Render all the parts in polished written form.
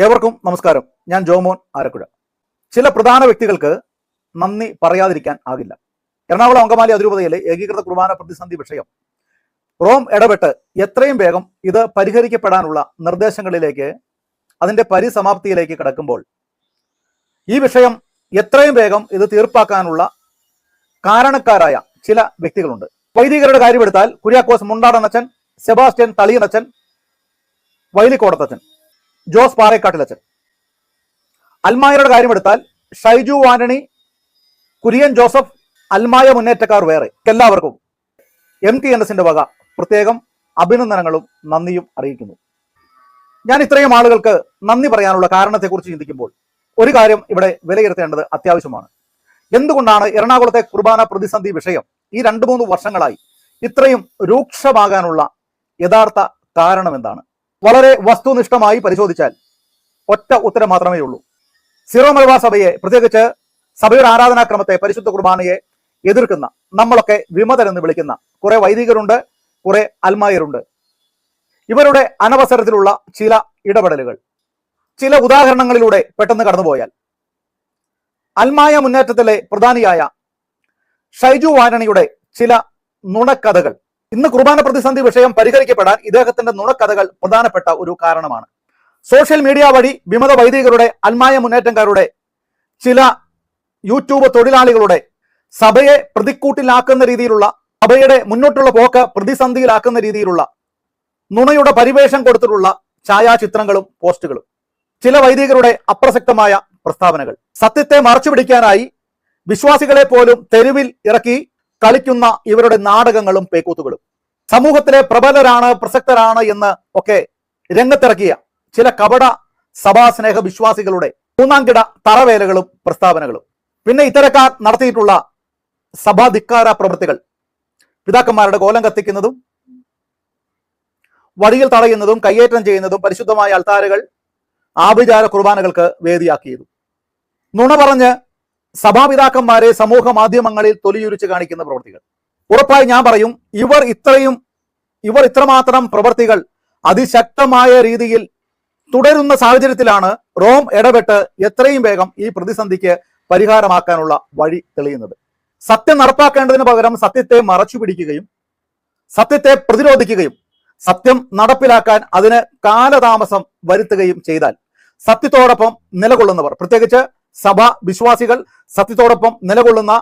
ഏവർക്കും നമസ്കാരം. ഞാൻ ജോമോൻ ആരക്കുഴ. ചില പ്രധാന വ്യക്തികൾക്ക് നന്ദി പറയാതിരിക്കാൻ ആകില്ല. എറണാകുളം അങ്കമാലി അതിരൂപതയിലെ ഏകീകൃത കുർബാന പ്രതിസന്ധി വിഷയം റോം ഇടപെട്ട് എത്രയും വേഗം ഇത് പരിഹരിക്കപ്പെടാനുള്ള നിർദ്ദേശങ്ങളിലേക്ക്, അതിന്റെ പരിസമാപ്തിയിലേക്ക് കടക്കുമ്പോൾ ഈ വിഷയം എത്രയും വേഗം ഇത് തീർപ്പാക്കാനുള്ള കാരണക്കാരായ ചില വ്യക്തികളുണ്ട്. വൈദികരുടെ കാര്യമെടുത്താൽ കുര്യാക്കോസ് മുണ്ടാടനച്ചൻ, സെബാസ്റ്റ്യൻ തളിയനച്ചൻ, വൈലിക്കോടത്തച്ചൻ, ജോസ് പാറേക്കാട്ടിലച്ചൻ. അൽമായരുടെ കാര്യമെടുത്താൽ ഷൈജു ആന്റണി, കുര്യൻ ജോസഫ്, അൽമായ മുന്നേറ്റക്കാർ വേറെ. എല്ലാവർക്കും MTNS വക പ്രത്യേകം അഭിനന്ദനങ്ങളും നന്ദിയും അറിയിക്കുന്നു. ഞാൻ ഇത്രയും ആളുകൾക്ക് നന്ദി പറയാനുള്ള കാരണത്തെക്കുറിച്ച് ചിന്തിക്കുമ്പോൾ ഒരു കാര്യം ഇവിടെ വിലയിരുത്തേണ്ടത് അത്യാവശ്യമാണ്. എന്തുകൊണ്ടാണ് എറണാകുളത്തെ കുർബാന പ്രതിസന്ധി വിഷയം ഈ 2-3 വർഷങ്ങളായി ഇത്രയും രൂക്ഷമാകാനുള്ള യഥാർത്ഥ കാരണം എന്താണ്? വളരെ വസ്തുനിഷ്ഠമായി പരിശോധിച്ചാൽ ഒറ്റ ഉത്തരം മാത്രമേ ഉള്ളൂ. സിറോ മലബാർ സഭയെ, പ്രത്യേകിച്ച് സഭയുടെ ആരാധനാക്രമത്തെ, പരിശുദ്ധ കുർബാനയെ എതിർക്കുന്ന, നമ്മളൊക്കെ വിമതരെന്ന് വിളിക്കുന്ന കുറെ വൈദികരുണ്ട്, കുറെ അൽമായരുണ്ട്. ഇവരുടെ അനവസരത്തിലുള്ള ചില ഇടപെടലുകൾ, ചില ഉദാഹരണങ്ങളിലൂടെ പെട്ടെന്ന് കടന്നുപോയാൽ, അൽമായ മുന്നേറ്റത്തിലെ പ്രധാനിയായ ഷൈജു ആന്റണിയുടെ ചില നുണക്കഥകൾ, ഇന്ന് കുർബാന പ്രതിസന്ധി വിഷയം പരിഹരിക്കപ്പെടാൻ ഇദ്ദേഹത്തിന്റെ നുണക്കഥകൾ പ്രധാനപ്പെട്ട ഒരു കാരണമാണ്. സോഷ്യൽ മീഡിയ വഴി വിമത വൈദികരുടെ, അൽമായ മുന്നേറ്റക്കാരുടെ, ചില യൂട്യൂബ് തൊഴിലാളികളുടെ സഭയെ പ്രതിക്കൂട്ടിലാക്കുന്ന രീതിയിലുള്ള, സഭയുടെ മുന്നോട്ടുള്ള പോക്ക് പ്രതിസന്ധിയിലാക്കുന്ന രീതിയിലുള്ള നുണയുടെ പരിവേഷം കൊടുത്തിട്ടുള്ള ഛായാചിത്രങ്ങളും പോസ്റ്റുകളും, ചില വൈദികരുടെ അപ്രസക്തമായ പ്രസ്താവനകൾ, സത്യത്തെ മറച്ചുപിടിക്കാനായി വിശ്വാസികളെ പോലും തെരുവിൽ ഇറക്കി കളിക്കുന്ന ഇവരുടെ നാടകങ്ങളും പേക്കൂത്തുകളും, സമൂഹത്തിലെ പ്രബലരാണ്, പ്രസക്തരാണ് എന്ന് ഒക്കെ രംഗത്തിറക്കിയ ചില കപട സഭാസ്നേഹ വിശ്വാസികളുടെ മൂന്നാംകിട തറവേലകളും പ്രസ്താവനകളും, പിന്നെ ഇത്തരക്കാർ നടത്തിയിട്ടുള്ള സഭാധിക്കാര പ്രവൃത്തികൾ, പിതാക്കന്മാരുടെ കോലം കത്തിക്കുന്നതും വഴിയിൽ തടയുന്നതും കയ്യേറ്റം ചെയ്യുന്നതും, പരിശുദ്ധമായ അൾത്താരകൾ ആഭിചാര കുർബാനകൾക്ക് വേദിയാക്കിയതും, നുണ പറഞ്ഞ് സഭാപിതാക്കന്മാരെ സമൂഹ മാധ്യമങ്ങളിൽ തൊലിയുരിച്ച് കാണിക്കുന്ന പ്രവൃത്തികൾ. ഉറപ്പായി ഞാൻ പറയും, ഇവർ ഇത്രമാത്രം പ്രവൃത്തികൾ അതിശക്തമായ രീതിയിൽ തുടരുന്ന സാഹചര്യത്തിലാണ് റോം ഇടപെട്ട് എത്രയും വേഗം ഈ പ്രതിസന്ധിക്ക് പരിഹാരമാക്കാനുള്ള വഴി തെളിയുന്നത്. സത്യം നടപ്പാക്കേണ്ടതിന് പകരം സത്യത്തെ മറച്ചു പിടിക്കുകയും സത്യത്തെ പ്രതിരോധിക്കുകയും സത്യം നടപ്പിലാക്കാൻ അതിന് കാലതാമസം വരുത്തുകയും ചെയ്താൽ സത്യത്തോടൊപ്പം നിലകൊള്ളുന്നവർ, പ്രത്യേകിച്ച് സഭ വിശ്വാസികൾ, സത്യത്തോടൊപ്പം നിലകൊള്ളുന്ന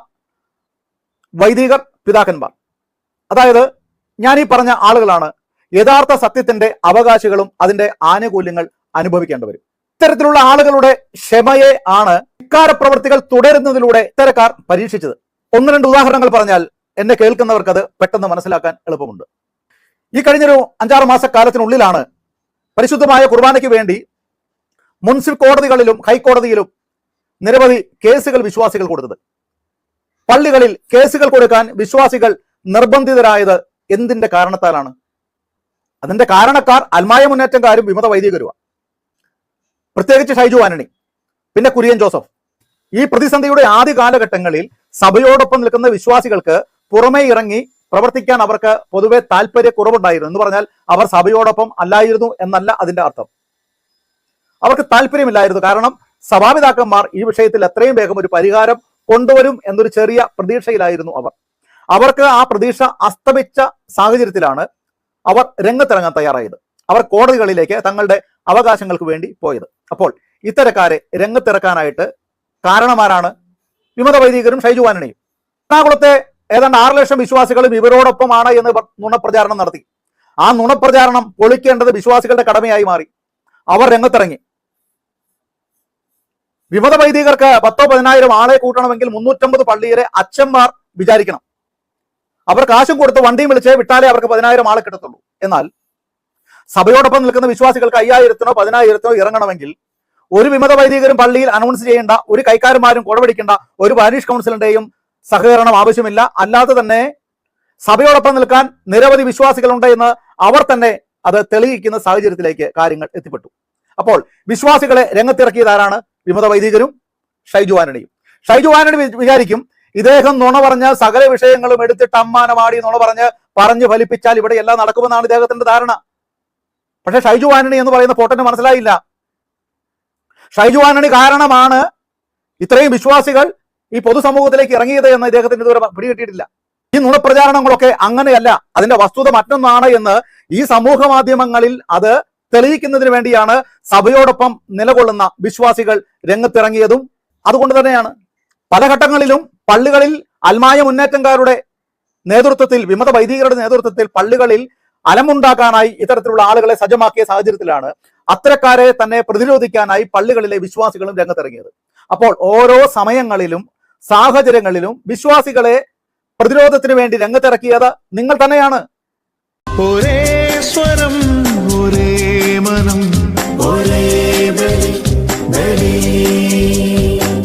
വൈദികർ, പിതാക്കന്മാർ, അതായത് ഞാൻ ഈ പറഞ്ഞ ആളുകളാണ് യഥാർത്ഥ സത്യത്തിന്റെ അവകാശികളും അതിന്റെ ആനുകൂല്യങ്ങൾ അനുഭവിക്കേണ്ടവരും. ഇത്തരത്തിലുള്ള ആളുകളുടെ ക്ഷമയെ ആണ് ഇക്കാര പ്രവൃത്തികൾ തുടരുന്നതിലൂടെ ഇത്തരക്കാർ പരീക്ഷിച്ചത്. 1-2 ഉദാഹരണങ്ങൾ പറഞ്ഞാൽ എന്നെ കേൾക്കുന്നവർക്ക് അത് പെട്ടെന്ന് മനസ്സിലാക്കാൻ എളുപ്പമുണ്ട്. ഈ കഴിഞ്ഞൊരു 5-6 മാസക്കാലത്തിനുള്ളിലാണ് പരിശുദ്ധമായ കുർബാനയ്ക്ക് വേണ്ടി മുനിസിപ്പൽ കോടതികളിലും ഹൈക്കോടതിയിലും നിരവധി കേസുകൾ വിശ്വാസികൾ കൊടുത്തത്. പള്ളികളിൽ കേസുകൾ കൊടുക്കാൻ വിശ്വാസികൾ നിർബന്ധിതരായത് എന്തിന്റെ കാരണത്താലാണ്? അതിന്റെ കാരണക്കാർ അൽമായ മുന്നേറ്റക്കാരും വിമത വൈദികരുമാണ്, പ്രത്യേകിച്ച് ഷൈജു ആന്റണി, പിന്നെ കുര്യൻ ജോസഫ്. ഈ പ്രതിസന്ധിയുടെ ആദ്യ കാലഘട്ടങ്ങളിൽ സഭയോടൊപ്പം നിൽക്കുന്ന വിശ്വാസികൾക്ക് പുറമേ ഇറങ്ങി പ്രവർത്തിക്കാൻ അവർക്ക് പൊതുവെ താല്പര്യക്കുറവുണ്ടായിരുന്നു. എന്ന് പറഞ്ഞാൽ അവർ സഭയോടൊപ്പം അല്ലായിരുന്നു എന്നല്ല അതിന്റെ അർത്ഥം. അവർക്ക് താല്പര്യമില്ലായിരുന്നു. കാരണം സഭാപിതാക്കന്മാർ ഈ വിഷയത്തിൽ എത്രയും വേഗം ഒരു പരിഹാരം കൊണ്ടുവരും എന്നൊരു ചെറിയ പ്രതീക്ഷയിലായിരുന്നു അവർ. അവർക്ക് ആ പ്രതീക്ഷ അസ്തമിച്ച സാഹചര്യത്തിലാണ് അവർ രംഗത്തിറങ്ങാൻ തയ്യാറായത്. അവർ കോടതികളിലേക്ക് തങ്ങളുടെ അവകാശങ്ങൾക്ക് വേണ്ടി പോയത്. അപ്പോൾ ഇത്തരക്കാരെ രംഗത്തിറക്കാനായിട്ട് കാരണമാരാണ് വിമത വൈദികരും ഷൈജു ആന്റണിയും. എറണാകുളത്തെ ഏതാണ്ട് 6 ലക്ഷം വിശ്വാസികളും ഇവരോടൊപ്പമാണ് എന്ന് നുണപ്രചാരണം നടത്തി. ആ നുണപ്രചാരണം പൊളിക്കേണ്ടത് വിശ്വാസികളുടെ കടമയായി മാറി. അവർ രംഗത്തിറങ്ങി. വിമത വൈദികർക്ക് 10-10,000 ആളെ കൂട്ടണമെങ്കിൽ 350 പള്ളിയിലെ അച്ഛന്മാർ വിചാരിക്കണം. അവർ കാശും കൊടുത്ത് വണ്ടിയും വിളിച്ച് വിട്ടാലേ അവർക്ക് 10,000 ആളെ കിട്ടത്തുള്ളൂ. എന്നാൽ സഭയോടൊപ്പം നിൽക്കുന്ന വിശ്വാസികൾക്ക് 5,000-നോ 10,000-നോ ഇറങ്ങണമെങ്കിൽ ഒരു വിമത വൈദികരും പള്ളിയിൽ അനൗൺസ് ചെയ്യേണ്ട, ഒരു കൈക്കാരന്മാരും കുടപിടിക്കേണ്ട, ഒരു പാരിഷ് കൗൺസിലിന്റെയും സഹകരണം ആവശ്യമില്ല. അല്ലാതെ തന്നെ സഭയോടൊപ്പം നിൽക്കാൻ നിരവധി വിശ്വാസികളുണ്ട് എന്ന് അവർ തന്നെ അത് തെളിയിക്കുന്ന സാഹചര്യത്തിലേക്ക് കാര്യങ്ങൾ എത്തിപ്പെട്ടു. അപ്പോൾ വിശ്വാസികളെ രംഗത്തിറക്കിയതാരാണ്? വിമത വൈദികരും ഷൈജു ആന്റണിയും. ഷൈജു ആന്റണി വിചാരിക്കും, ഇദ്ദേഹം നുണ പറഞ്ഞ സകല വിഷയങ്ങളും എടുത്തിട്ട് അമ്മാനമാടി നുണ പറഞ്ഞു ഫലിപ്പിച്ചാൽ ഇവിടെ എല്ലാം നടക്കുമെന്നാണ് ഇദ്ദേഹത്തിന്റെ ധാരണ. പക്ഷെ ഷൈജു ആന്റണി എന്ന് പറയുന്ന പൊട്ടന് മനസ്സിലായില്ല, ഷൈജു ആന്റണി കാരണമാണ് ഇത്രയും വിശ്വാസികൾ ഈ പൊതുസമൂഹത്തിലേക്ക് ഇറങ്ങിയത് എന്ന് ഇദ്ദേഹത്തിന് ഇതുവരെ പിടികിട്ടിയിട്ടില്ല. ഈ നുണപ്രചാരണങ്ങളൊക്കെ അങ്ങനെയല്ല, അതിന്റെ വസ്തുത മറ്റൊന്നാണ് എന്ന് ഈ സമൂഹ മാധ്യമങ്ങളിൽ അത് തെളിയിക്കുന്നതിന് വേണ്ടിയാണ് സഭയോടൊപ്പം നിലകൊള്ളുന്ന വിശ്വാസികൾ രംഗത്തിറങ്ങിയതും. അതുകൊണ്ട് തന്നെയാണ് പല ഘട്ടങ്ങളിലും പള്ളികളിൽ അൽമായ മുന്നേറ്റക്കാരുടെ നേതൃത്വത്തിൽ, വിമത വൈദികരുടെ നേതൃത്വത്തിൽ പള്ളികളിൽ അലമുണ്ടാക്കാനായി ഇത്തരത്തിലുള്ള ആളുകളെ സജ്ജമാക്കിയ സാഹചര്യത്തിലാണ് അത്തരക്കാരെ തന്നെ പ്രതിരോധിക്കാനായി പള്ളികളിലെ വിശ്വാസികളും രംഗത്തിറങ്ങിയത്. അപ്പോൾ ഓരോ സമയങ്ങളിലും സാഹചര്യങ്ങളിലും വിശ്വാസികളെ പ്രതിരോധത്തിന് വേണ്ടി രംഗത്തിറക്കിയത് നിങ്ങൾ തന്നെയാണ്. ഒരേ സ്വരം, ഒരേ മനം, ഒരേ ബലി, ബലി.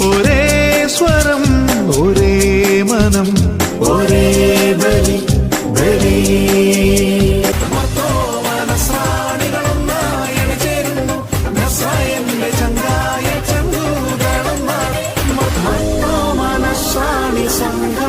ഒരേ സ്വരം, ഒരേ മനം, ഒരേ ബലി, ബലി. മനസ്സാണി സംഘ